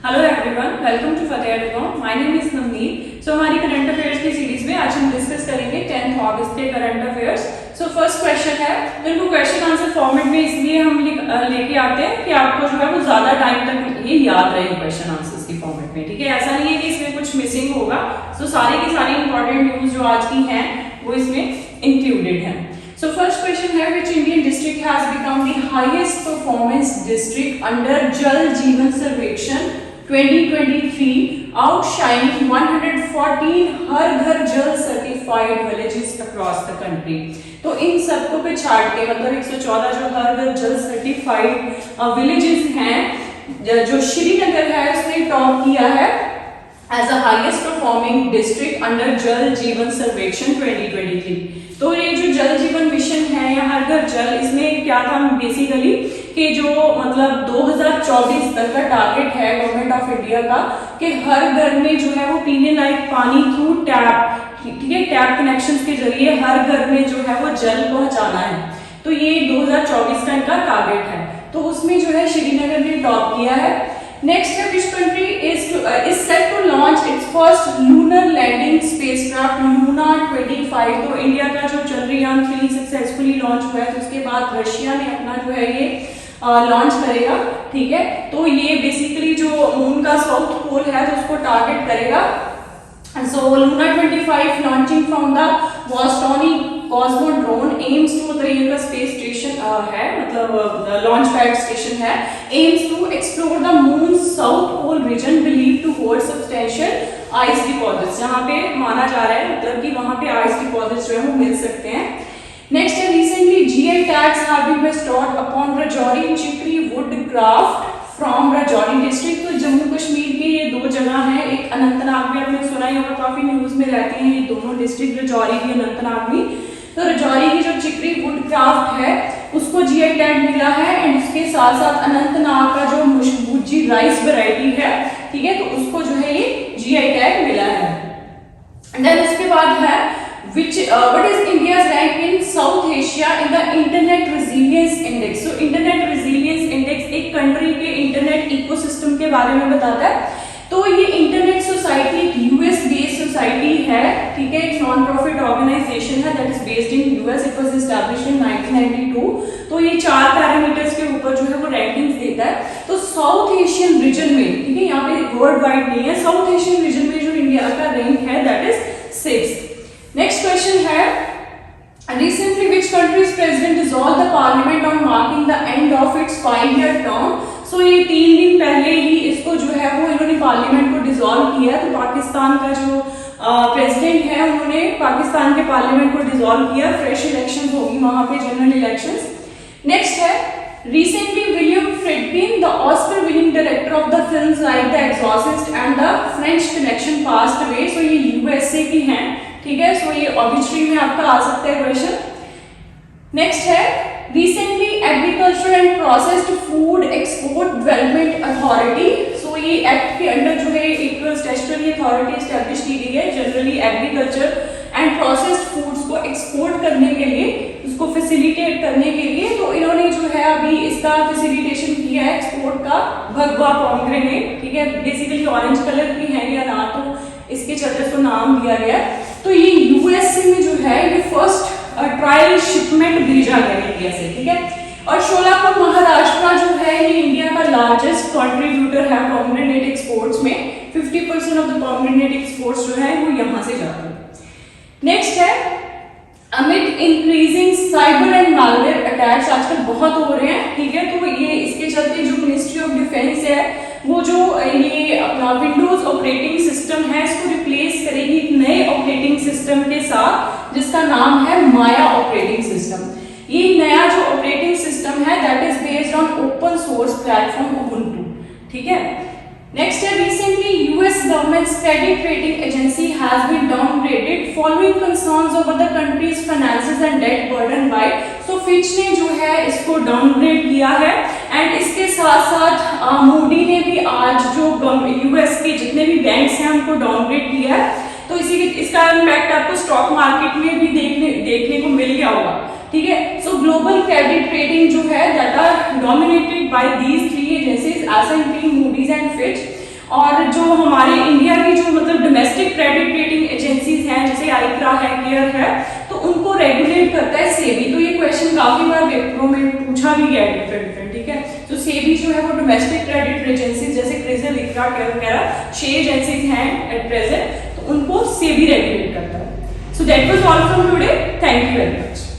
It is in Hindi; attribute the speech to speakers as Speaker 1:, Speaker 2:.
Speaker 1: हेलो एवरीवन, वेलकम टू फतेह.com। My name is Navneet. So हमारी करंट अफेयर्स की सीरीज में आज हम डिस्कस करेंगे 10th अगस्त के current affairs. So first question है, तो इनको क्वेश्चन आंसर फॉर्मेट में इसलिए हम लेके आते हैं कि आपको जो है वो ज्यादा टाइम तक ये याद रहे क्वेश्चन आंसर्स की फॉर्मेट में। ठीक है, ऐसा नहीं है कि इसमें कुछ मिसिंग होगा। सो सारी की सारी इंपॉर्टेंट न्यूज जो आज की हैं वो इसमें इंक्लूडेड है। So first question है, which Indian district has become the highest performance district under Jal Jeevan Sarvekshan 2023, outshining 114 हर घर जल certified villages across the country। तो इन सबको पे छाड़ के मतलब 114 जो हर घर जल certified villages हैं, जो श्रीनगर है उसने टॉप किया है as a highest performing district under Jal Jeevan Sarvekshan 2023। तो ये जो जल जीवन मिशन है या हर घर जल, इसमें क्या था बेसिकली कि जो मतलब 2024 तक का टारगेट है गवर्नमेंट ऑफ इंडिया का कि हर घर में जो है वो पीने लायक पानी थ्रू टैप, ठीक है, टैप कनेक्शंस के जरिए हर घर में जो है वो जल पहुंचाना है। तो ये 2024 का इनका टारगेट है, तो उसमें जो है श्रीनगर ने टॉप किया है। नेक्स्ट है, which country is set to launch its first lunar landing spacecraft Luna 25। तो इंडिया का जो चंद्रयान 3 सक्सेसफुली लॉन्च हुआ है, तो उसके बाद रशिया ने अपना जो है ये लॉन्च करेगा। ठीक है, तो ये बेसिकली जो मून का साउथ पोल है तो उसको टारगेट करेगा। So Luna 25 launching from the Vostony Cosmodrome aims to, मतलब ये का स्पेस स्टेशन है, मतलब लॉन्च पैड स्टेशन है, aims to explore the moon's south pole region believed to hold substantial ice deposits। यहाँ पे माना जा रहा है मतलब कि वहाँ पे ice deposits जो है वो मिल सकते हैं। नेक्स्ट है, recently GI tags have been bestowed upon Rajouri Chikri woodcraft from Rajouri district. तो जम्मू कश्मीर के ये दो जगह हैं, एक अनंतनाग भी आपने सुना ही होगा, काफी न्यूज में रहती हैं ये दोनों डिस्ट्रिक्ट, राजौरी भी अनंतनाग भी। तो राजौरी की जो चिकरी वुड क्राफ्ट है उसको जीआई टैग मिला है, एंड उसके साथ साथ अनंतनाग का जो मुशबूजी राइस वैरायटी है, ठीक है, तो उसको जो है ये जीआई टैग मिला है। देन उसके बाद है what is India's rank in South Asia in the Internet Resilience Index। So Internet Resilience Index एक कंट्री के इंटरनेट इकोसिस्टम के बारे में बताता है। तो ये इंटरनेट सोसाइटी एक यूएस बेस्ड सोसाइटी है, ठीक है, एक नॉन प्रॉफिट ऑर्गेनाइजेशन है that is based in US. It was established in 1992। तो ये 4 पैरामीटर्स के ऊपर जो है वो रैंकिंग्स देता है। तो साउथ एशियन रीजन में, ठीक है, यहाँ पे वर्ल्ड वाइड नहीं है, साउथ एशियन रीजन में जो इंडिया का रैंक है that is 6th। Next question है, recently which country's president dissolved the parliament on marking the end of its 5-year term। so ये 3 दिन पहले ही इसको जो है वो इन्होंने पार्लियामेंट को डिसॉल्व किया। तो पाकिस्तान का जो प्रेसिडेंट है उन्होंने पाकिस्तान के पार्लियामेंट को डिसॉल्व किया, फ्रेश इलेक्शंस होगी वहां पे, जनरल इलेक्शंस। नेक्स्ट है, recently William Friedkin, the Oscar-winning director of the films like The Exorcist and The French Connection, passed away। so ये यूएसए की हैं, ठीक है, सो ये ऑब्वियसली में आपका आ सकता है क्वेश्चन। नेक्स्ट है, recently agriculture and processed food export development authority. So ये एक्ट के अंडर जो है एक स्टैट्यूटरी अथॉरिटी एस्टैब्लिश की गई है generally agriculture and processed foods को एक्सपोर्ट करने के लिए, उसको फैसिलिटेट करने के लिए। तो इन्होंने जो है अभी इसका फैसिलिटेशन किया है एक्सपोर्ट का, भगवा पॉमग्रेनेट, ठीक है, बेसिकली ऑरेंज कलर की है ये अनार, तो इसके चलते इसको नाम दिया गया। तो ये यूएसए में जो है ये फर्स्ट ट्रायल शिपमेंट भेजा गया इंडिया से, ठीक है। और शोलापुर महाराष्ट्र जो है ये इंडिया का लार्जेस्ट कंट्रीब्यूटर है पॉमग्रेनेट एक्सपोर्ट्स में। 50% ऑफ द पॉमग्रेनेट एक्सपोर्ट्स जो है वो यहां से जाते हैं। नेक्स्ट है, amid increasing cyber and malware attacks आजकल बहुत हो रहे हैं, ठीक है, तो ये इसके चलते जो मिनिस्ट्री ऑफ डिफेंस है वो जो ये अपना विंडोज ऑपरेटिंग सिस्टम है इसको रिप्लेस करेगी एक नए ऑपरेटिंग सिस्टम के साथ जिसका नाम है माया ऑपरेटिंग सिस्टम। ये नया जो ऑपरेटिंग सिस्टम है that is based on open source platform Ubuntu, ठीक है। नेक्स्ट है, recently US government's credit rating agency has been downgraded following concerns over the country's finances and debt burden by. So Fitch ने जो है इसको डाउनग्रेड किया है, एंड इसके साथ साथ मूडी ने भी आज जो यूएस के जितने भी बैंक्स हैं उनको डाउनग्रेड किया है। तो इसका इम्पैक्ट आपको स्टॉक मार्केट में भी देखने को मिल गया होगा, ठीक है। सो ग्लोबल क्रेडिट रेटिंग जो है that are dominated by these 3 agencies, S&P, Moody's and Fitch। और जो हमारे इंडिया की जो मतलब डोमेस्टिक क्रेडिट रेटिंग एजेंसीज हैं जैसे आइक्रा है, केयर है, तो उनको रेगुलेट करता है सेबी। तो ये क्वेश्चन काफी बार पेपरों में पूछा भी गया है डिफरेंट, ठीक है। तो सेबी जो है वो डोमेस्टिक क्रेडिट एजेंसीज जैसे क्रिसिल, इक्रा, केयर वगैरह 6 एजेंसीज हैं एट प्रेजेंट, तो उनको सेबी रेगुलेट करता है। So that was all from today, thank you very much.